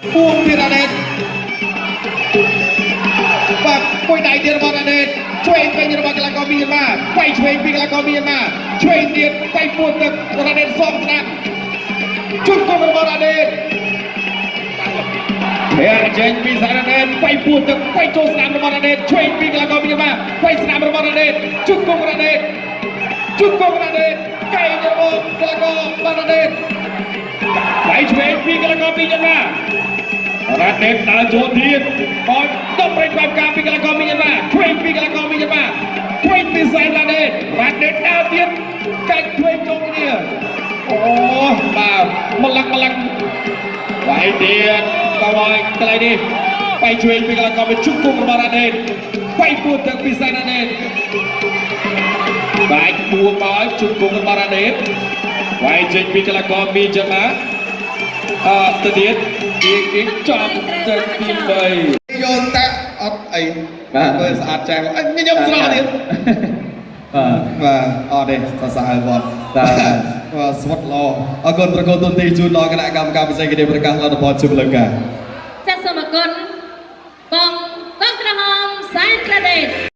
ពួងពីរ៉ាណេតបាទមួយដៃទៀតរបស់រ៉ាណេតឆ្វេងវិញរបស់កីឡាករមីយ៉ាន់ម៉ាបៃឆ្វេងពីកីឡាករមីយ៉ាន់ម៉ាឆ្វេងទៀតបៃពួនទឹករ៉ាណេតសំស្ដាប់ជុំគុំរបស់រ៉ាណេតហើយចេញពីសារ៉ាណេតបៃពួនទឹកបៃចូលស្ដាំរបស់រ៉ាណេតឆ្វេងពីកីឡាករមីយ៉ាន់ម៉ាបៃស្ដាំរបស់រ៉ាណេតជុំគុំរ៉ាណេតជុំគុំរ៉ាណេតកែងរបស់កីឡាកររ៉ាណេតបៃឆ្វេងពីកីឡាករមីយ៉ាន់ម៉ារ៉ាណេតដើរចូលទៀតបោះដល់ប្រេងបែបការពីកីឡាករមីយ៉ាន់ម៉ាឆ្វេងពីកីឡាករមីយ៉ាន់ម៉ាឆ្វេងពីសាយរ៉ាណេតដើរទៀតកាច់ឆ្វេងចូលគ្នាអូបាទម្លឹកបាយទៀតតើហើយកន្លែងនេះបៃឆ្វេងពីកីឡាករមានជុំគុំរបស់រ៉ាណេតបៃពួនទៅពីសាយរ៉ាណេតបាយពួងបោជុំគុំរបស់រ៉ាណេតបាយចេញពីកីឡាករមីយ៉ាន់ម៉ាទៅទៀតគេចាប់ទៅទី3យកតាអត់អីបាទមើលស្អាតចាស់ខ្ញុំស្រស់ទៀតបាទអត់ទេសរសើរគាត់បាទស្វិតល្អអរគុណប្រកូលទុនទីជូនដល់គណៈកម្មការពិសេសគណៈប្រកាសលទ្ធផលជុំលើការចាសសូមអរគុណបងកងក្រហមសែនប្រទេស